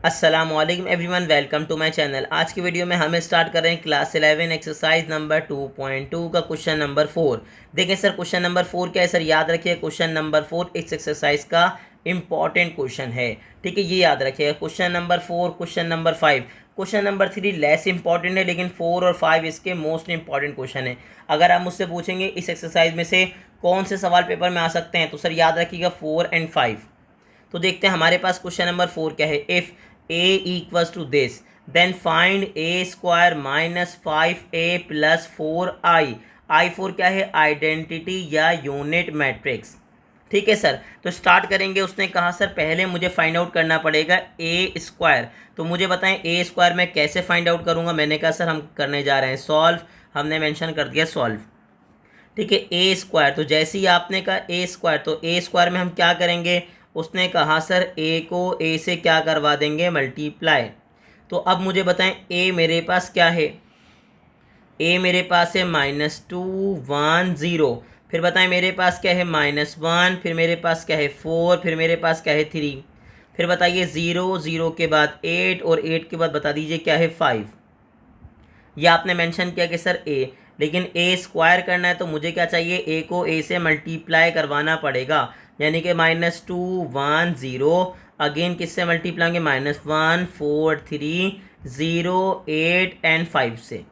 अस्सलामुअलैकुम everyone, welcome to my channel. आज की वीडियो में हम स्टार्ट कर रहे हैं क्लास 11 एक्सरसाइज नंबर 2.2 का क्वेश्चन नंबर 4। देखें सर, क्वेश्चन नंबर 4 क्या है सर? याद रखिए, क्वेश्चन नंबर 4 इस एक्सरसाइज का इंपॉर्टेंट क्वेश्चन है। ठीक है, ये याद रखिएगा। Question number 4, question number 5, question number 3 less important है, लेकिन 4 और 5 इसके मोस्ट इंपॉर्टेंट क्वेश्चन है। अगर आप मुझसे पूछेंगे इस एक्सरसाइज में से कौन से सवाल पेपर में आ सकते हैं, तो सर याद रखिएगा 4 एंड 5। तो देखते हैं हमारे पास क्वेश्चन नंबर 4 क्या है। If a equals to this then find a square minus 5a plus 4i। I4 क्या है? आइडेंटिटी या यूनिट मैट्रिक्स। ठीक है सर, तो स्टार्ट करेंगे। उसने कहा सर पहले मुझे फाइंड आउट करना पड़ेगा a स्क्वायर। तो मुझे बताएं a स्क्वायर मैं कैसे फाइंड आउट करूंगा। मैंने कहा सर हम करने जा रहे हैं सॉल्व। हमने मेंशन कर दिया सॉल्व। ठीक है, ए स्क्वायर, तो जैसे ही आपने कहा ए स्क्वायर, तो ए स्क्वायर में हम क्या करेंगे? उसने कहा सर ए को ए से क्या करवा देंगे? मल्टीप्लाई। तो अब मुझे बताएं ए मेरे पास क्या है? ए मेरे पास है -2 1 0। फिर बताएं मेरे पास क्या है? -1। फिर मेरे पास क्या है? 4। फिर मेरे पास क्या है? 3। फिर बताइए 0 0 के बाद 8 और 8 के बाद बता दीजिए क्या है? 5। ये आपने मेंशन किया कि सर ए, लेकिन ए स्क्वायर करना है तो मुझे क्या चाहिए? ए को ए से मल्टीप्लाई करवाना पड़ेगा, यानी कि -2 1 0। अगेन किससे मल्टीप्लाई होंगे? -1 4 3 0 8 एंड 5 से।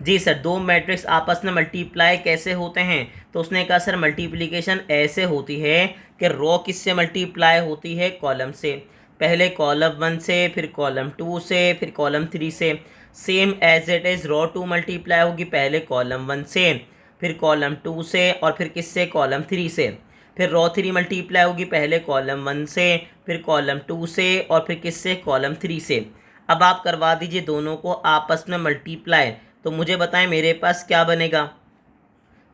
जी सर, दो मैट्रिक्स आपस में मल्टीप्लाई कैसे होते हैं? तो उसने कहा सर मल्टीप्लिकेशन ऐसे होती है कि रो किससे मल्टीप्लाई होती है? कॉलम से। पहले कॉलम 1 से, फिर कॉलम 2 से, फिर कॉलम 3 से। Same as it is row 2 multiply होगी पहले कॉलम 1 से, फिर कॉलम 2 से, और फिर किससे? कॉलम 3 से। फिर रो 3 मल्टीप्लाई होगी पहले कॉलम 1 से, फिर कॉलम 2 से, और फिर किससे? कॉलम 3 से। अब आप करवा दीजिए दोनों को आपस में मल्टीप्लाई। तो मुझे बताएं मेरे पास क्या बनेगा?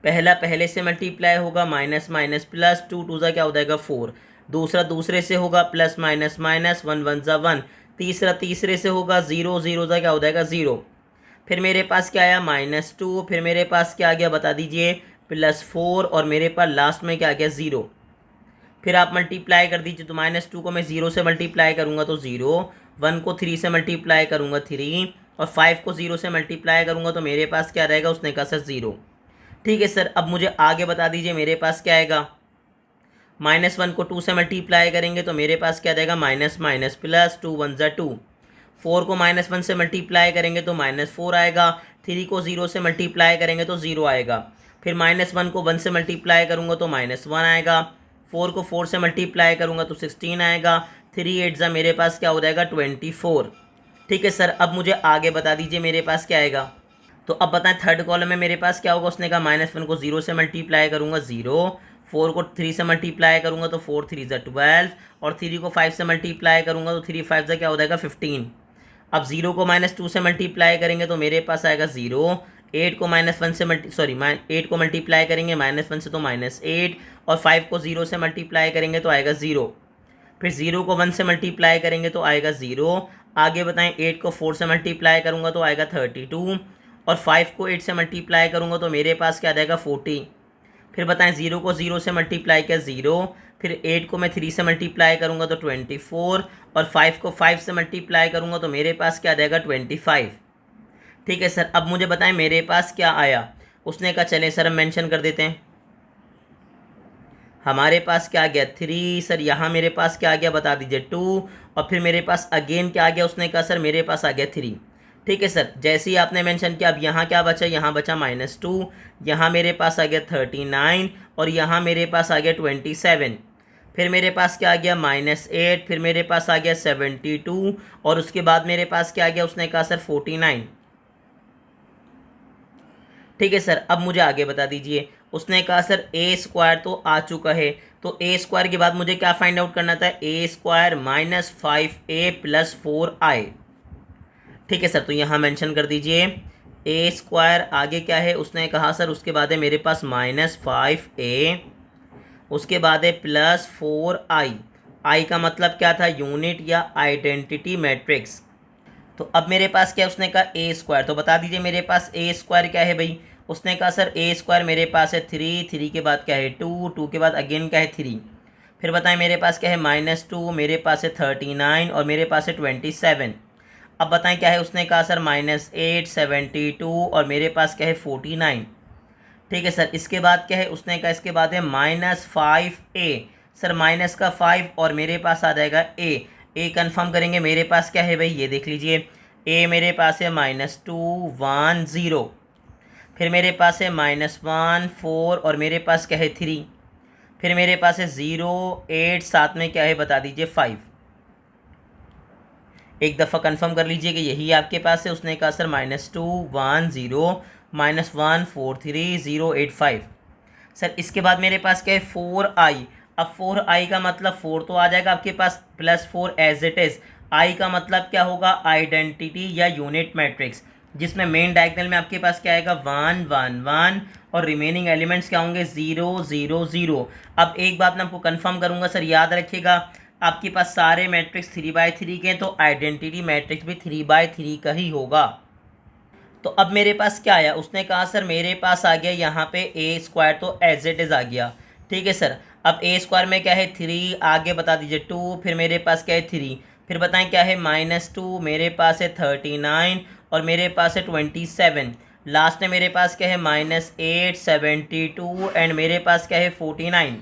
पहला पहले से मल्टीप्लाई होगा, माइनस माइनस प्लस, 2 2 ज़ा क्या हो जाएगा? 4। दूसरा दूसरे से होगा, प्लस माइनस माइनस, 1 1 ज़ा 1। तीसरा तीसरे से होगा, 0 0 ज़ा क्या हो जाएगा? 0। फिर मेरे पास क्या आया? -2। फिर मेरे पास क्या आ गया? बता दीजिए। +4। और मेरे पास लास्ट में क्या आ गया? 0। फिर आप मल्टीप्लाई कर दीजिए। तो -2 को मैं 0 से मल्टीप्लाई करूँगा तो 0, 1 को 3 से मल्टीप्लाई करूँगा 3, और 5 को 0 से मल्टीप्लाई करूँगा तो मेरे पास क्या रहेगा? उसने कहा सर 0। ठीक है सर, अब मुझे आगे बता दीजिए मेरे पास क्या आएगा? -1 को 2 से मल्टीप्लाई करेंगे तो मेरे पास क्या रहेगा? माइनस माइनस प्लस, 2 1 ज़ा 2। 4 को -1 से मल्टीप्लाई करेंगे तो -4 आएगा। 3 को 0 से मल्टीप्लाई करेंगे तो 0 आएगा। फिर -1 को 1 से मल्टीप्लाई करूँगा तो -1 आएगा। 4 को 4 से मल्टीप्लाई करूँगा तो 16 आएगा। 3 8 ज़ा मेरे पास क्या हो जाएगा? 24। ठीक है सर, अब मुझे आगे बता दीजिए मेरे पास क्या आएगा। तो अब बताएं थर्ड कॉलम में मेरे पास क्या होगा? उसने कहा -1 को 0 से मल्टीप्लाई करूँगा 0, 4 को 3 से मल्टीप्लाई करूँगा तो 4 3 ज़ा 12, और 3 को 5 से मल्टीप्लाई करूँगा तो 3 5 ज़ा क्या हो जाएगा? 15। अब 0 को -2 से मल्टीप्लाई करेंगे तो मेरे पास आएगा 0। 8 को -1 से 8 को मल्टीप्लाई करेंगे -1 से तो -8, और 5 को 0 से मल्टीप्लाई करेंगे तो आएगा 0। फिर 0 को 1 से मल्टीप्लाई करेंगे तो आएगा 0। आगे बताएं 8 को 4 से मल्टीप्लाई करूँगा तो आएगा 32, और 5 को 8 से मल्टीप्लाई करूँगा तो मेरे पास क्या आ जाएगा? 40। फिर बताएं 0 को 0 से मल्टीप्लाई किया 0, फिर 8 को मैं 3 से मल्टीप्लाई करूँगा तो 24, और 5 को 5 से मल्टीप्लाई करूँगा तो मेरे पास क्या आ जाएगा? 25। ठीक है सर, अब मुझे बताएं मेरे पास क्या आया। उसने कहा चलें सर हम मेंशन कर देते हैं। हमारे पास क्या आ गया? 3। सर यहाँ मेरे पास क्या आ गया? बता दीजिए 2। और फिर मेरे पास अगेन क्या आ गया? उसने कहा सर मेरे पास आ गया 3। ठीक है सर, जैसे ही आपने मेंशन किया, अब यहाँ क्या बचा? यहाँ बचा -2। यहाँ मेरे पास आ गया 39, और यहाँ मेरे पास आ गया 27। फिर मेरे पास क्या आ गया? -8। फिर मेरे पास आ गया 72, और उसके बाद मेरे पास क्या आ गया? उसने कहा सर 49। ठीक है सर, अब मुझे आगे बता दीजिए। उसने कहा सर ए स्क्वायर तो आ चुका है, तो ए स्क्वायर के बाद मुझे क्या फाइंड आउट करना था? ए स्क्वायर -5a प्लस 4i। ठीक है सर, तो यहाँ मेंशन कर दीजिए ए स्क्वायर। आगे क्या है? उसने कहा सर उसके बाद है मेरे पास -5a, उसके बाद है +4i। आई का मतलब क्या था? यूनिट या आइडेंटिटी मैट्रिक्स। तो अब मेरे पास क्या है? उसने कहा ए स्क्वायर, तो बता दीजिए मेरे पास ए स्क्वायर क्या है भाई? उसने कहा सर ए स्क्वायर मेरे पास है 3, 3 के बाद क्या है? 2, 2 के बाद अगेन क्या है? 3। फिर बताएं मेरे पास क्या है -2, मेरे पास है 39 और मेरे पास है 27। अब बताएं क्या है, उसने कहा सर -8, 72 और मेरे पास क्या है 49। ठीक है सर, इसके बाद क्या है, उसने कहा इसके बाद है -5a। सर माइनस का 5 और मेरे पास आ जाएगा ए कंफर्म करेंगे। मेरे पास क्या है भाई, ये देख लीजिए, ए मेरे पास है -2, 1, 0। फिर मेरे पास है -1, 4 और मेरे पास क्या है 3। फिर मेरे पास है 0, 8, साथ में क्या है बता दीजिए 5। एक दफ़ा कंफर्म कर लीजिए कि यही आपके पास है। उसने कहा सर -2, 1, 0, -1, 4, 3, 0, 8, 5। सर इसके बाद मेरे पास क्या है 4i। अब 4i का मतलब 4 तो आ जाएगा आपके पास, +4 एज इट इज़। आई का मतलब क्या होगा, आइडेंटिटी या यूनिट मैट्रिक्स, जिसमें मेन डायगोनल में आपके पास क्या आएगा 1, 1, 1 और रिमेनिंग एलिमेंट्स क्या होंगे 0, 0, 0। अब एक बात मैं आपको कंफर्म करूंगा सर, याद रखिएगा, आपके पास सारे मैट्रिक्स 3/3 के हैं तो आइडेंटिटी मैट्रिक्स भी 3/3 का ही होगा। तो अब मेरे पास क्या आया, उसने कहा सर मेरे पास आ गया यहाँ पे a² तो एज इट इज़ आ गया। ठीक है सर, अब a² में क्या है 3, आगे बता दीजिए 2, फिर मेरे पास क्या है 3, फिर बताएं क्या है -2, मेरे पास है 39 और मेरे पास है 27। लास्ट में मेरे पास क्या है -8, 72 एंड मेरे पास क्या है 49।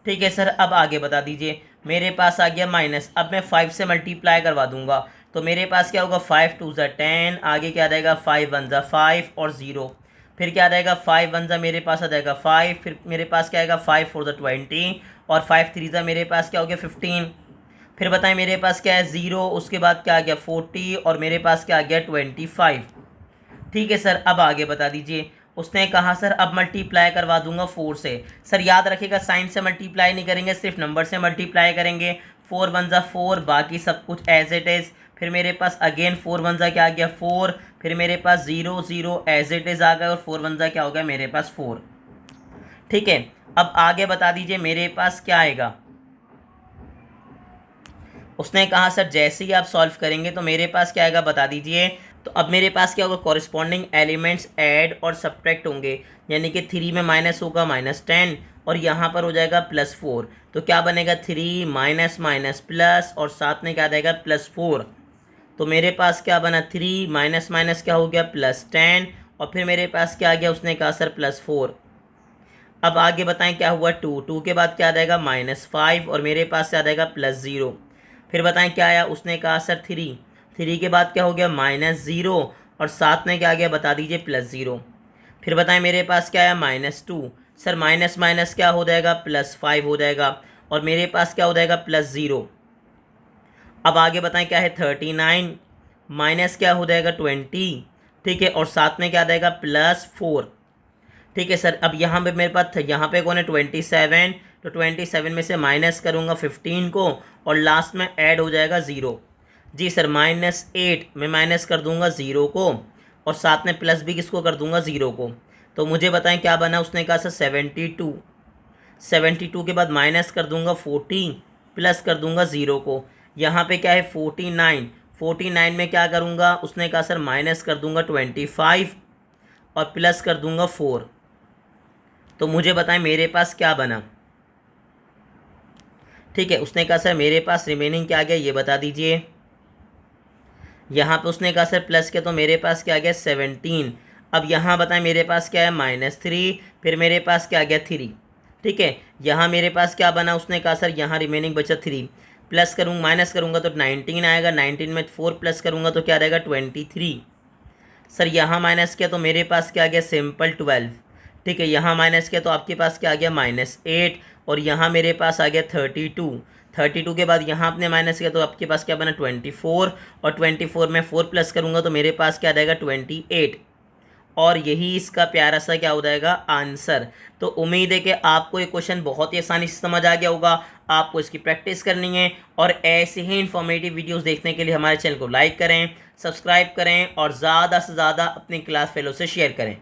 ठीक है सर, अब आगे बता दीजिए, मेरे पास आ गया माइनस। अब मैं 5 से मल्टीप्लाई करवा दूंगा तो मेरे पास क्या होगा 5 2 ज़ा 10, आगे क्या आ जाएगा 5 1 ज़ा 5 और 0। फिर क्या आ जाएगा 5 1 ज़ा मेरे पास आ जाएगा 5, फिर मेरे पास क्या आएगा 5 4 ज़ा 20 और 5 3 ज़ा मेरे पास क्या हो गया 15। फिर बताएं मेरे पास क्या है 0, उसके बाद क्या आ गया 40 और मेरे पास क्या आ गया 25। ठीक है सर, अब आगे बता दीजिए, उसने कहा सर अब मल्टीप्लाई करवा दूंगा 4 से। सर याद रखिएगा साइन से मल्टीप्लाई नहीं करेंगे, सिर्फ नंबर से मल्टीप्लाई करेंगे। 4 1 ज़ा 4, बाकी सब कुछ एज इट इज़। फिर मेरे पास अगेन 4 1 ज़ा क्या आ गया 4, फिर मेरे पास 0 0 एज इट इज़ आ गया और 4 1 ज़ा क्या हो गया मेरे पास 4। ठीक है, अब आगे बता दीजिए मेरे पास क्या आएगा। उसने कहा सर जैसे ही आप सॉल्व करेंगे तो मेरे पास क्या आएगा बता दीजिए। तो अब मेरे पास क्या होगा, कॉरिस्पॉन्डिंग एलिमेंट्स ऐड और सब्ट्रैक्ट होंगे, यानी कि 3 में माइनस होगा -10 और यहाँ पर हो जाएगा +4। तो क्या बनेगा 3 माइनस माइनस प्लस और साथ में क्या आ जाएगा +4। तो मेरे पास क्या बना 3 माइनस माइनस क्या हो गया +10 और फिर मेरे पास क्या आ गया, उसने कहा सर +4। अब आगे बताएं क्या हुआ 2 2 के बाद क्या आ जाएगा -5 और मेरे पास क्या आ जाएगा +0। फिर बताएं क्या आया, उसने कहा सर 3 3 के बाद क्या हो गया -0 और साथ में क्या आ गया बता दीजिए +0। फिर बताएं मेरे पास क्या आया -2। सर माइनस माइनस क्या हो जाएगा +5 हो जाएगा और मेरे पास क्या हो जाएगा +0। अब आगे बताएं क्या है 39 माइनस क्या हो जाएगा 20। ठीक है, और साथ में क्या आ जाएगा +4। ठीक है सर, अब यहाँ पे मेरे पास यहाँ पे कौन है 27, तो 27 में से माइनस करूँगा 15 को और लास्ट में ऐड हो जाएगा 0। जी सर, -8 में माइनस कर दूंगा 0 को और साथ में प्लस भी किसको कर दूंगा 0 को। तो मुझे बताएं क्या बना, उसने कहा सर 72 72 के बाद माइनस कर दूंगा 40 प्लस कर दूंगा 0 को। यहाँ पे क्या है 49 49 में क्या करूँगा, उसने कहा सर माइनस कर दूंगा 25 और प्लस कर दूंगा 4। तो मुझे बताएं मेरे पास क्या बना। ठीक है, उसने कहा सर मेरे पास रिमेनिंग क्या आ गया ये बता दीजिए। यहाँ पे उसने कहा सर प्लस के, तो मेरे पास क्या आ गया 17। अब यहाँ बताएं मेरे पास क्या है -3, फिर मेरे पास क्या आ गया 3। ठीक है, यहाँ मेरे पास क्या बना, उसने कहा सर यहाँ रिमेनिंग बचा 3, प्लस करूँगा माइनस करूँगा तो 19 आएगा, 19 में 4 प्लस करूँगा तो क्या रहेगा 23। सर यहाँ माइनस किया तो मेरे पास क्या आ गया सिंपल 12। ठीक है, यहाँ माइनस किया तो आपके पास क्या आ गया -8 और यहाँ मेरे पास आ गया 32। 32 के बाद यहाँ आपने माइनस किया तो आपके पास क्या बना 24 और 24 में 4 प्लस करूँगा तो मेरे पास क्या आ जाएगा 28 और यही इसका प्यारा सा क्या हो जाएगा आंसर। तो उम्मीद है कि आपको ये क्वेश्चन बहुत ही आसानी से समझ आ गया होगा। आपको इसकी प्रैक्टिस करनी है और ऐसे ही इन्फॉर्मेटिव वीडियोस देखने के लिए हमारे चैनल को लाइक करें, सब्सक्राइब करें और ज़्यादा से ज़्यादा अपनी क्लास फेलो से शेयर करें।